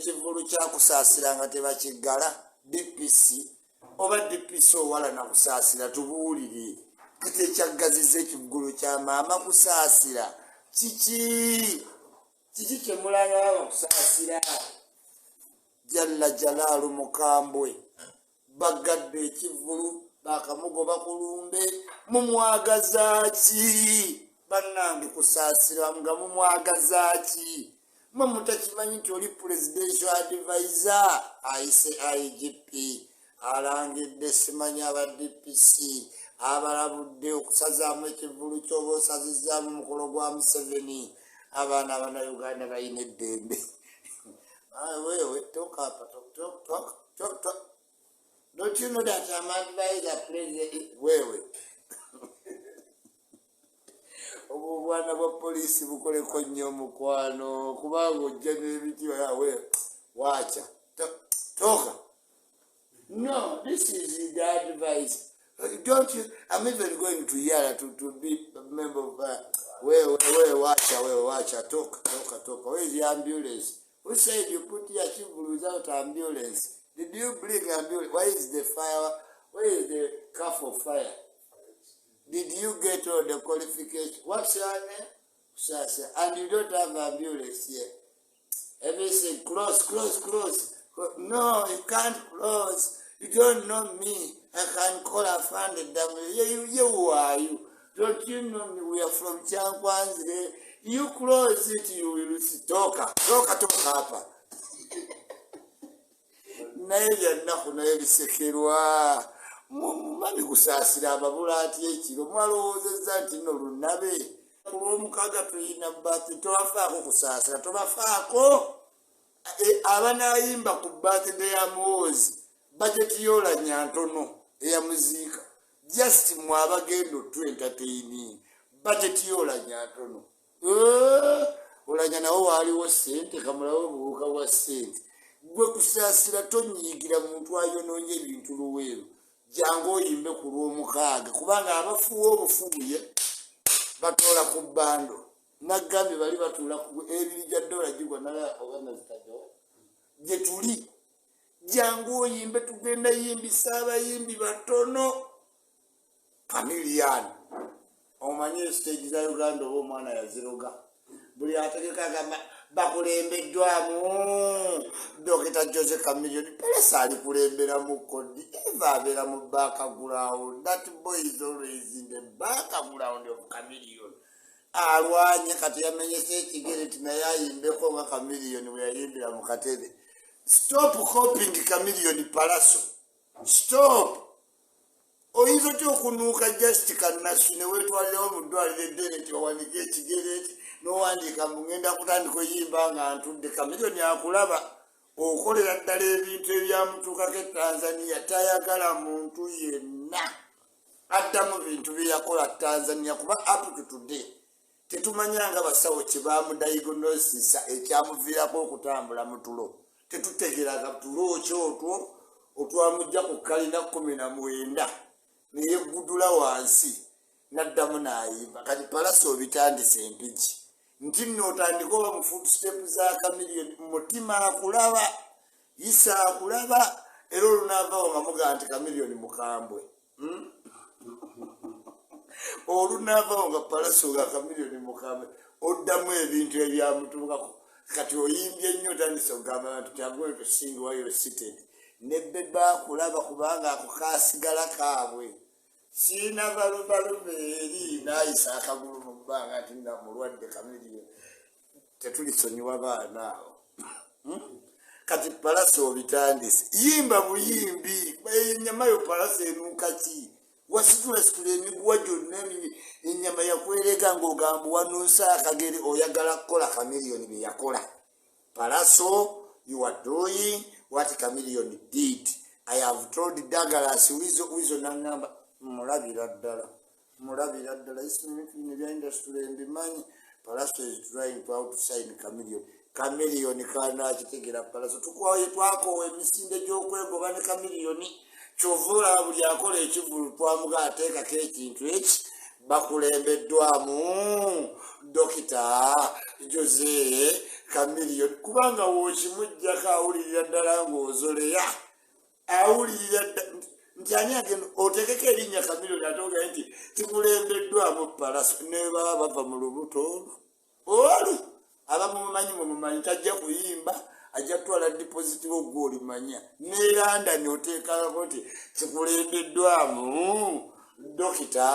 ekivulu kyakusaasira nga tebakiggala DPC oba DPC owala nakusaasira tubuulire kati ekyaggaziza ekivulu kya maama kusaasira kiki kyemulaba bakusaasira Jalla Jalaalu Mukambwe bagadde ekivulu bakamugoba kulumbe mumwagaza ki bannange kusaasira nga mumwagaza ki mwe mutakimanyi nti oli presidential advisor ayise IGP alangidde simanyi aba DPC abalabudde okusazaamu ekivulu kyoba osazizaamu mukolo gwa Museveni abaana Abannayuganda balina eddembe wewe talk up talk. Don't you know that I'm advisor president wewe obwana bwa polisi bukoleko nnyo omukwano kubanga ojja n'ebiti wewe wacha toka. No, this is the advice. Don't you? I'm even going to Yara to be a member of watch. Talk. Where is the ambulance? Who said you put your children without ambulance? Did you bring ambulance? Where is the fire? Where is the car for fire? Did you get all the qualifications? What's your name? Sasa. And you don't have ambulance here. Everything close. No, you can't close. You don't know me. I can call a friend and who are you? Don't you know me? We are from Chankwanzi. You close it, you will see. Toka hapa. Naye naku naye bisekerwa. Mumani kusaasira ababula ati ekiro mwalowoozezza nti nno lunabe. Olw'omukaaga tulina bbaati tobafaako kusaasira tobafaako. Abanayimba ku birthday ya Muhoozi budget y'Olanya ntono eyamuziika just mwabagendo to entertaining budget y'Olanya ntono Olanya nawo waliwo ssente kamulawo buuka bwa ssente gwe kusaasira tonyiigira muntu ayonoonye ebintu luweero jangu oyimbe ku lw'omukaaga kubanga abafuwa obufubuye batoola ku bbando nagambye bali batuula ku ebiri gya $1 gigwa nala obana zitaddewo gye tuli jangu oyimbe tugenda yimbisa abayimbi batono Chameleon omanye stage za Uganda oba omwana yaziroga buli ategeka agamba bakulembeddwamu Dr. Jose Chameleon Peresa alikulembera mu kodi eva abeera mu background. That boy is always in the background of Chameleon. Alwanye kati yamenyese ekigere naye ayimbeko nga Chameleon bwe yayimbira mu katebe. Stop copying Chameleon Palaso. Stop. Oyinza otya okunuuka just kannasu ne weetwalirawo mu ddwaliro eddene nti owanike ekigere n'owandiika mbu ngenda kutandika oyimba nga ntudde. Chameleon akulaba okolera ddala ebintu ebyamutuukako e Tanzania tayagala muntu yenna adda mu bintu bye yakola Tanzania kuba up to today tetumanyanga basawo kye baamudiagnosisa ekyamuviirako okutambula mu tulo. Tetutegeeraga tulo kyotwo otwamujja ku kalina 19 naye gudula wansi n'addamu n'ayimba. Kati Palaso bitandise empiki nti nno otandika oba mu footstep za Chameleon mutima akulaba Isa akulaba era olunaavawo nga mugaa nti Chameleon mukambwe olunaavawo nga Palaso nga Chameleon mukambwe oddamu ebintu ebyamutuukako. Kati oyimbye ennyo otandise okugamba nti kyagwe to sing while you're seated ne beba akulaba kubanga ako kaasigala kaabwe siina balubaluba eri n'ayisa akagulu mu bbanga nti nga mulwadde Chameleon tetulisonyiwa baana awo. Kati Palaso bitandise yimba buyimbi ennyama yo Palaso enuuka ki wasitulasitula emiguwa gyonna ennyama yakwerega ng'ogamba wanuusa akagere oyagala kukola Chameleon bye yakola. Palaso you are doing what Chameleon did. I have told Douglas wizo nangamba mulabira ddala isibintu bya industry mbimanyi. Palaso is trying to outshine Chameleon kana akitegera Palaso tukwaye twakowe emisinde gy'okwegoba ne Chameleon kyovula buli akola ekivulu twamuga ateekako ekintu eki bakulembeddwamu Dr. Jose Chameleone kubanga wochimujjako awulirira ddala ng'ozoleya awulirira nti ani agenda otegeka erinnya Chameleone atoga nti kikulembeddwamu Palaso ne baba bava mu lubuto olwo abamumanyi mumumanyi tajja kuyimba ajja kutwala deposit ogwo olimanya ne London oteekako nti kikulembeddwamu Dokita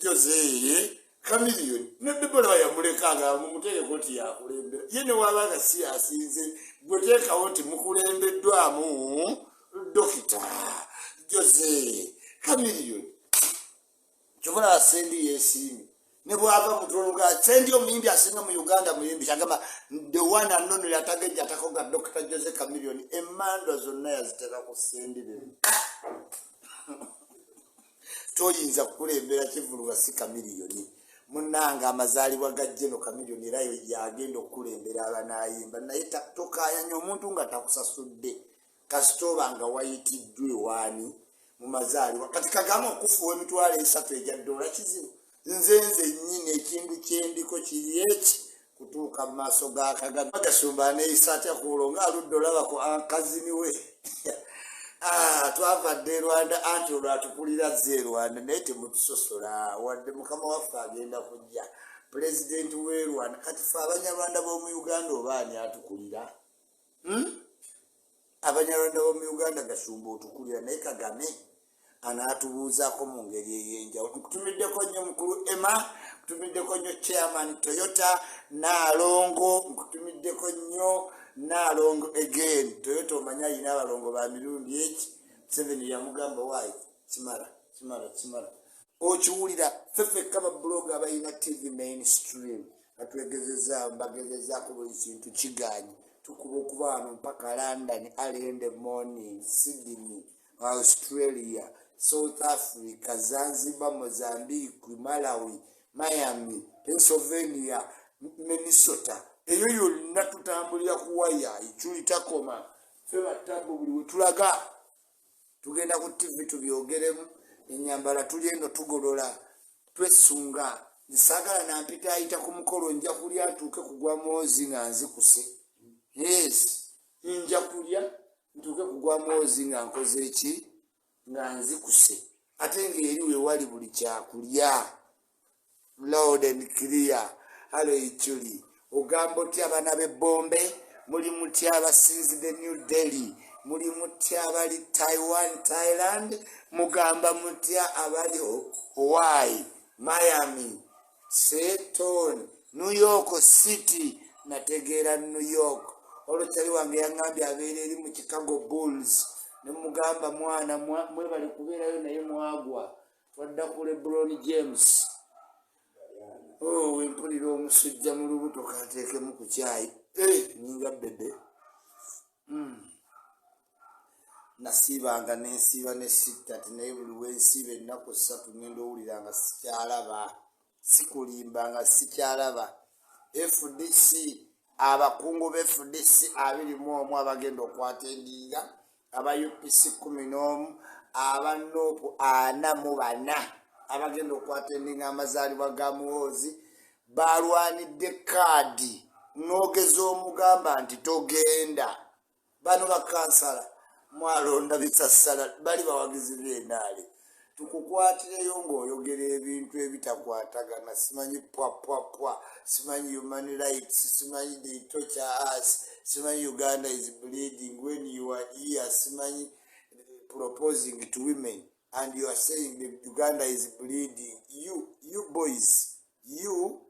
Jose Chameleone ne Deborah yamulekanga mumuteekeko nti yakulembera ye ne wabanga si asinze gweteekawo nti mukulembeddwamu Dokita Jose Chameleone kyobala sendi yesiimi ne bwava mutulunga sendi omuyimbi asinga mu Uganda muyimbi kyagamba the one and only atagejja atakoga Dr. Jose Chameleone emmandwa zonna yazitera ku sendi be toyinza kukulembera kivuluga si Chameleone munanga amazaalibwa ga Jeno Chameleone era yagenda okukulembera abanayimba naye tokayanya omuntu nga takusasudde kasitoba nga wayitiddwe wani mu mazaalibwa kati kagamba okufuwa emitwalo 3 ejja dola kizibu nzenze nnyini ekintu kyendiko kiri eki kutuuka mu maaso ga Kagame Gasumba neeyisa kulonga aludde olabako akazini we twavadde Rwanda anti olwatukulira ze Rwanda naye temutusosola wadde mukama waffe agenda kujja pulezidenti w'e Rwanda kati fe abanyarwanda b'omu Uganda obaani atukulira abanyarwanda b'omu Uganda Gasumba otukulira naye Kagame anaatubuuzaako mu ngeri ey'enjawulo nkutumiddeko nnyo mukulu Emma nkutumiddeko nnyo chairman Toyota Naalongo nkutumiddeko nnyo Naalongo again Toyota omanya alina abalongo ba mirundi eki 7 yamugamba waayi kimala okiwulira ffeffekka babulooga abalina TV mainstream atwegezezaawo mbagezezaako buli kintu kiganye tukuba okuba wano mpaka London early in the morning Sydney Australia South Africa Zanzibar Mozambique Malawi Miami Pennsylvania Minnesota eyo yonna tutambulira ku waya ikyuli takoma ffe batambu buli we tulaga tugenda ku TV tubyogeremu enyambala tuli eno tugolola twesunga nsagala nampita ayita ku mukolo nja kulya atuuke kugwa mwozi nga nzikuse yes nja kulya ntuuke kugwa mwozi nga nkoze eki nga nzikuse ate ng'eri we wali buli kyakulya loud and clear halo ikyuli ogamba otya abaana b'ebbombe muli mutya abasinzidde New Delhi muli mutya abali Taiwan Thailand mugamba mutya abali Hawaii Miami Seattle New York City nategeera New York olutali wange yaŋŋambye abeera eri mu Chicago Bulls ne mugamba mwana mwebali kubeerayo naye mwagwa twadda ku LeBron James wempulira omusujja mu lubuto kateekemu ku kyayi nyinga bebe nasiibanga nensiiba ne sittati naye buli wensiiba ennaku 3 ngenda owulira nga sikyalaba sikulimba nga sikyalaba FDC abakungu b'FDC 21 abagenda okwatendinga aba UPC 11 aba NOP 44 abagenda okwatendinga amazaalibwa ga Muhoozi balwanidde kaadi n'ogeza omugamba nti togenda bano bakansala mwalonda bisasala bali bawagizi b'enaale tukukwatireyo ng'oyogera ebintu ebitakwatagana simanyi pwa simanyi human rights simanyi they torture us simanyi Uganda is bleeding when you are here simanyi proposing to women and you are saying that Uganda is bleeding you boys you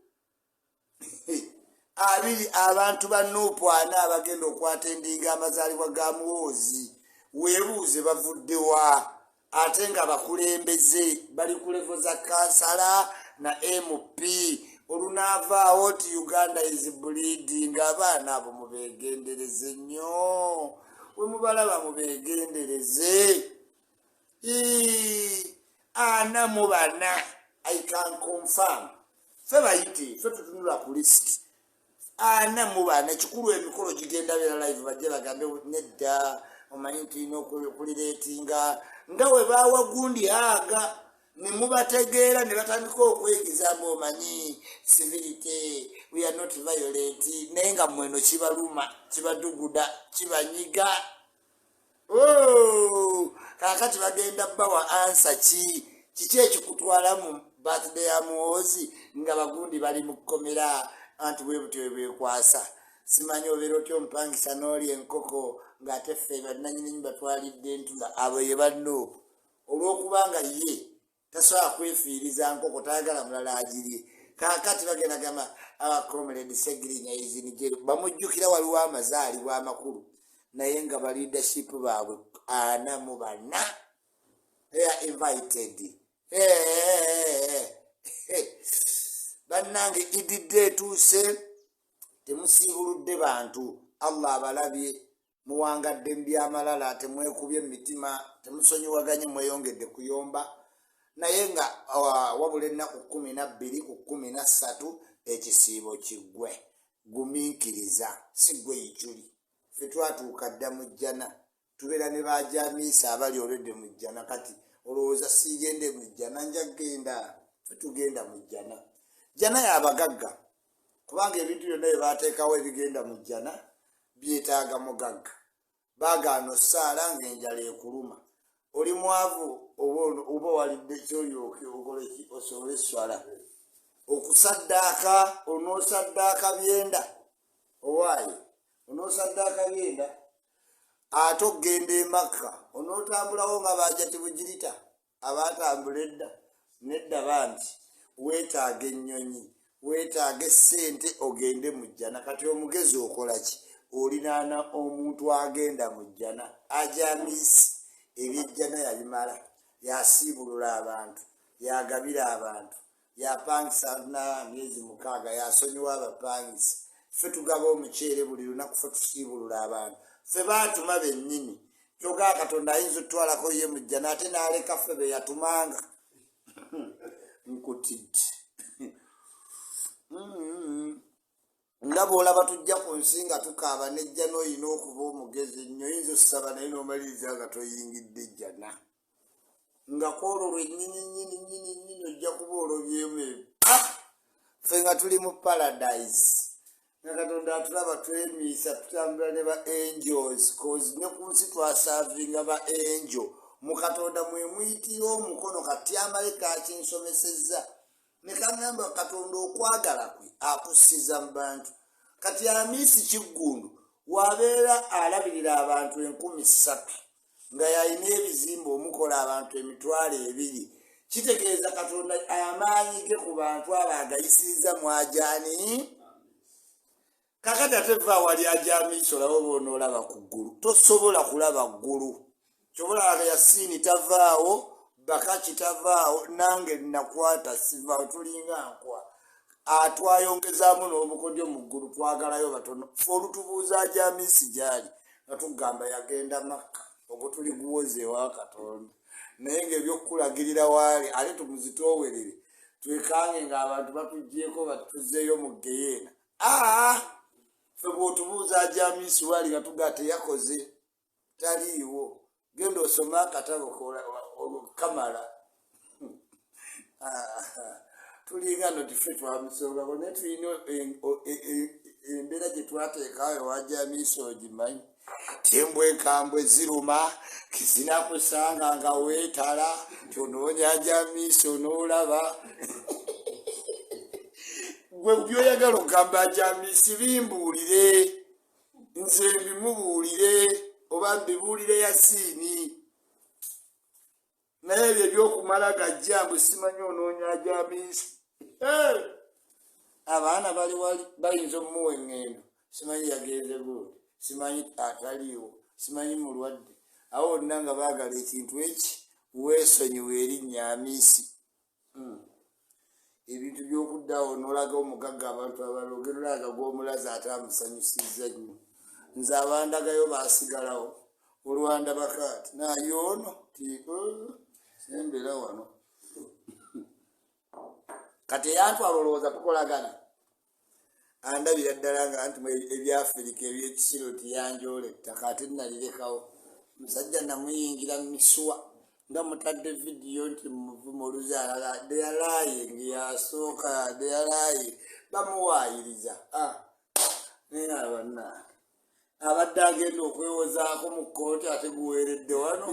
abiri abantu banopwana abagenda okwatendinga amazaalibwa ga Muhoozi weebuuze bavuddewa ate nga bakulembeze bali ku levo za kansala na MP olunaavaawo ti Uganda is bleeding abaana abo mubeegendereze nnyo we mubalaba mubeegendereze ana mubana I can confirm fe bayite fe tutunula ku list ana mubana kikulu emikolo gigenda bera live bajje bagambe nedda omanyi nti n'okulireetinga nga we baawa gundi aga ne mubategeera ne batandika okwegizamu omanyi civility we are not violent naye nga mweno kibaluma kibaduguda kibanyiga. Kakati bagenda bawa ansa kiki ekikutwala mu birthday ya muwozi nga bagundi bali mu kkomera anti bwe butyo bwekwasa. Simanyi obeera otya omupangisa n'olya enkoko ng'ate ffe bannannyini nnyumba twalidde entula abo ye banno olw'okubanga ye tasobola kwefiiriza nkoko tayagala mulala agirye. Kakati bagenda gamba abakomrade Segirinya Izinijeru bamujjukira waliwo amazaalibwa amakulu naye nga ba leadership baabwe 44 they are invited. Bannange ididde etuuse temusiibuludde bantu. Allah abalabye muwangadde mu byamalala temwekubye emitima temusonyiwaganye mweyongedde kuyomba naye nga wabula ennaku 12 ku 13 ekisiibo kiggwe gumiikiriza si gwe yikyuli. Ffe twatuuka dda mu jjana tubeera ne bajamiisa abali olwedde mu jjana. Kati olowooza siigende mu jjana nja kgenda? Ffe tugenda mu jjana. Jjana y'abagagga kubanga ebintu byonna bye baateekawo ebigenda mu jjana byetaaga mugagga. Baagaana ossaala ng'enjala ekuluma oli mwavu oba walidde kyolyoke okoleki osobole eswala okusaddaaka onoosaddaaka byenda owaaye onoosaddaaka byenda ate okgenda e Makka onootambulawo nga baajati bugirita abaatambula edda nedda bambi weetaaga ennyonyi weetaaga essente ogende mu jjana. Kati omugezi okola ki? Olinaana omuntu agenda mu jjana ajamiisi ebyejjana yabimala yasiibulula abantu yagabira abantu yapangisa na myezi 6 yasonyiwa abapangisa. Ffe tugaba omuceere buli lunaku ffe tusiibulula abantu. Ffe baatuma bennyini kyogaa Katonda ayinza otutwalako ye mu jjana ate n'aleka ffe be yatumanga. Nkutidde nga bw'olaba tujja ku nsi nga tukaaba n'ejjana oyina okuba omugezi nnyo oyinza osaba naye n'omaliriza nga toyingidde ejjana nga kwolwo lwennyini ojja kuba olobyemu ffe nga tuli mu paradise nga Katonda atulaba twemiisa tutambula ne ba angels cause ne ku nsi twasaavinga ba angel mu Katonda mwe muyitira omukono. Kati amaleka akinsomesezza ne kangamba Katonda okwagala kwe akussiza mu bantu. Kati amiisi kiggundu wabeera alabirira abantu 3,000 nga yalina ebizimba omukola abantu 2,000 kitegeeza Katonda amaanyi ge ku bantu abo agayisiriza mwajani. Kakati ate va wali ajamiisi olaba oba onoolaba ku ggulu tosobola kulaba ggulu. Kyobola Yasiini tavaawo Bakaki tavaawo nange nakwata sivaawo tulinga nkwa atwayongezaamu n'obukodyo mu ggulu twagalayo batono. Ffe olutubuuza ajamiisi gyali nga tugamba yagenda Makka ogwo tuli guwoze ewa Katonda naye ng'ebyokukulagirira waali ate tumuzitoowerere twekange ng'abantu batuggyeko batuzeeyo mu Geyeena. Ffe bw'otubuuza ajamiisi waali nga tugaa teyakoze taliiwo genda osoma akatabo kamala. Tulinga noti ffe twamusongako naye tulina embeera gye twateekawo ewajamiisi ogimanyi tembwa enkambwe ziruma kizinakusanga nga weetala tionoonya jamiisi onoolaba gwe byoyagala okugamba ajamiisi bimbuulire nze mbimubuulire oba mbibuulire Yasiini naye ebyo ebyokumala gajja mbwe simanyi onoonya ajamiisi. Abaana bali wali bayinza omumuwa eŋŋendo simanyi yagenze gundi simanyi ataliiwo simanyi mulwadde awo onna nga baagala ekintu eki weesonyiwa erinnya amiisi. Ebintu by'okuddawo n'olaga omugagga abantu abalala ogenda olaga gw'omulaza ate amusanyusizza nnyo. Nze abandagayo baasigalawo olwanda bakaati naye ono sembera wano kati eyantwala olowooza tukolagana andabira ddala nga anti ebyafirika ebyekisiro tiyanjoola ettaka ate nalirekawo. Musajja namuyingira mu misuwa nga mutadde vidiyo nti muvumo oluzaala deyalaye ngeyasooka deyalaye bamuwaayiriza naye abanna abadde agenda okwewozaako mu kkooti ate guweeredde wano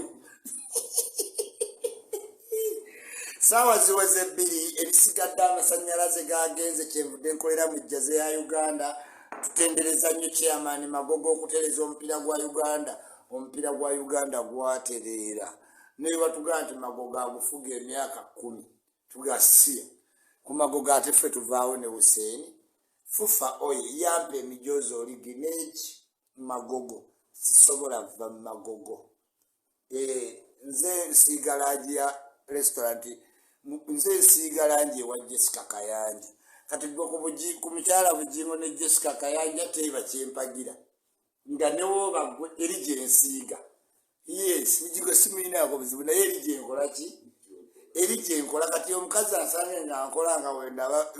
saawa ziweze 2 ebisigadde amasannyalaze gagenze kyenvudde nkolera mu jjaze ya Uganda tutendereza nnyo chairman Magogo okutereza omupiira gwa Uganda gwatereera naye batugaa nti Magogo agufuga emyaka 10 tugasiya ku Magogo ate ffe tuvaawo ne Hussein fufa oyo yampa emijoozi originage Magogo sisobola va Magogo nze nsiiga langi ya restaurant nze nsiiga langi ewa Jessica Kayanja kati gwe ku mukyala Bugingo ne Jessica Kayanja teba kyempagira nga newoba gwe eri gye nsiiga yes Bugingo simuyinaako buzibu naye eri gye nkola ki eri gye nkola kati omukazi asange nga nkola nga wendaba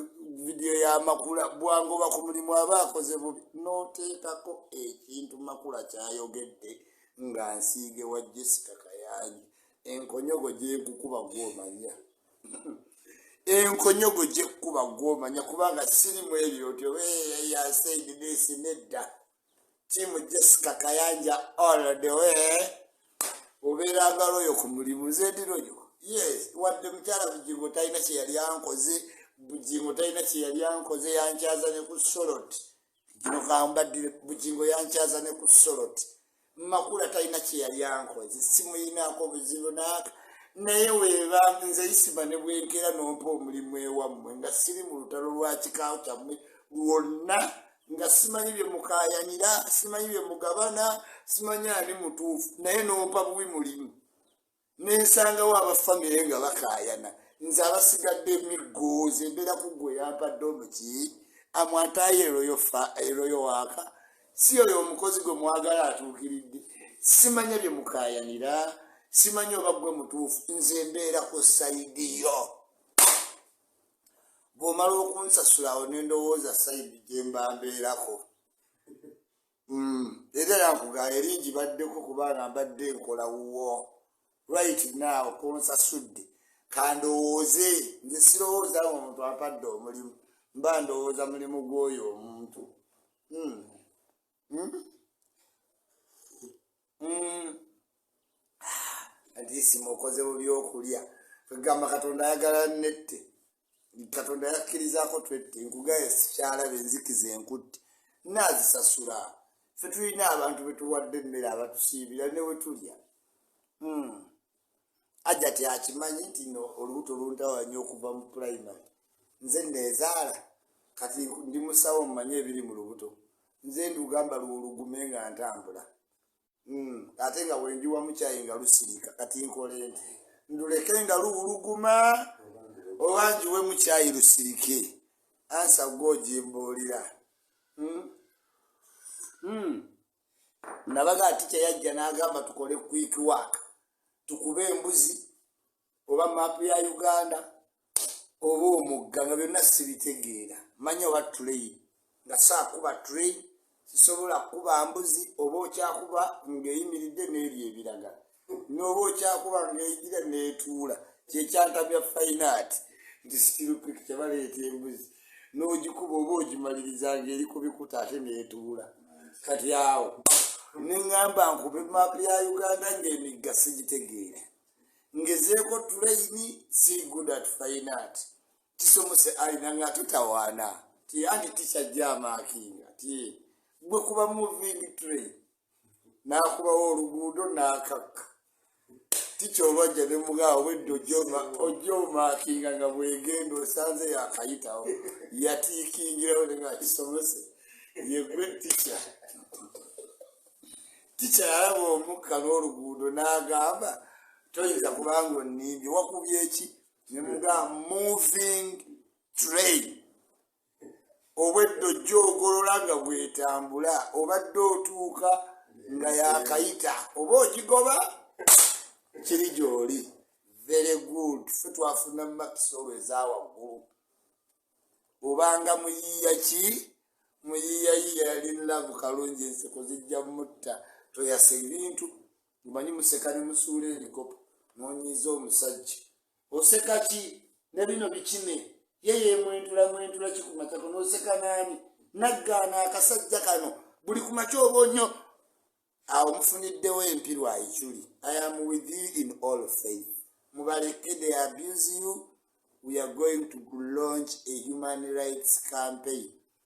video ya Makula bwangoba ku mulimu aba akoze bubi n'oteekako ekintu Makula kyayogedde nga nsiige wa Jessica Kayanja enkonyogo gye kukuba gw'omanya enkonyogo gye kukuba gw'omanya kubanga sirimu ebyotyo ya said this nedda timu Jessica Kayanja all the way obeeranga loyo ku mulimu nze ndi loyo yes wadde mukyala Bugingo talina kye yali ankoze Bugingo talina kye yali ankoze yankyaza ne ku Soroti kino kambadde Bugingo yankyaza ne ku Soroti Makula talina kye yali ankoze simuyinaako buzibu naaka naye weeba nze isiba ne bwenkera nompa omulimu ewammwe nga siri mu lutalo lwa kikaawo kyammwe lwonna nga simanyi bye mukaayanira simanyi bye mugabana simanyi ani mutuufu naye nompa bubi mulimu nensangawo abafamire nga bakaayana nze abasigadde emigoozi embeera ku gwe yampadde omuki amwantaayo eroyo waaka si oyo omukozi gwe mwagala atuukiridde simanya bye mukaayanira simanyi oba gwe mutuufu nze mbeera ku sayidiyo bw'omala okunsasulawo nendowooza sayidi gye mba mbeerako era nankugaa eringi baddeko kubanga mbadde nkola wuwo right now kunsasudde kandowooze nze sirowooza omuntu ampadde omulimu mba ndowooza mulimu gw'oyo omuntu ati mukoze mu byokulya kugamba Katonda ayagala nnette Katonda yakkirizaako twette nkugaye sikyalabe enzikiza enkutte naazisasula ffe tulina abantu betuwadde emmere abatusiibira ne we tulya ajja ti akimanyi nti no olubuto luntawanya okuva mu primary nze neezaala kati ndi musawo mmanyi ebiri mu lubuto nze ndugamba luwulugume nga ntambula ate nga bwenjiwa mukyayi nga lusirika kati nkole nti nduleke nga luwuluguma oba njiwe mukyayi lusirike ansa gwogimbuulira nabaga ati kyeyajja n'agamba tukole quick work tukube embuzi oba maapu ya Uganda oba omugga nga byonna sibitegeera manya oba train nga saakuba train sisobola kuba mbuzi oba okyakuba ng'eyimiridde n'eri ebiraga n'oba okyakuba ng'eyigira n'etuula kyekyantabya fainaati nti sitirupiki kyebaleeta embuzi n'ogikuba oba ogimaliriza ng'eri ku bikuta ate n'etuula kati awo neŋŋamba nkube maapu ya Uganda ng'emigga sigitegeera ngezeeko tulaini si good at fainaati kisomose alina nga tutawaana ti andi tikyajja amaakinga ti gwe kuba moving train n'akubawo oluguudo n'akakka tikyolwajja ne mugaawo bwedde ojja omaakinga nga bwegenda osanze yakayitawo yatiikingirawo nenga kisomese yegwe tikya yalaba omukka n'oluguudo n'agamba toyinza kubanga onnimbi wakubye eki ne mugamba moving train obwedde ojja ogolola nga bwetambula obadde otuuka nga yakayita oba ogigoba kiri gy'oli very good ffe twafuna makisi olweza waggulu obanga muyiiya ki muyiiyayiiya yali nlavu kalungi enseko zijja mutta toyasa ebintu mumanyi museka ne musuula ebikopo nonyiza omusajja oseka ki ne bino bikime ye mwentula kikumatako noseka nani naggaana akasajja kano buli kumakya oba nnyo awo mufuniddewo empirwa ekuli. I am with you in all faith. Mubaleke, they abuse you. We are going to launch a human rights campaign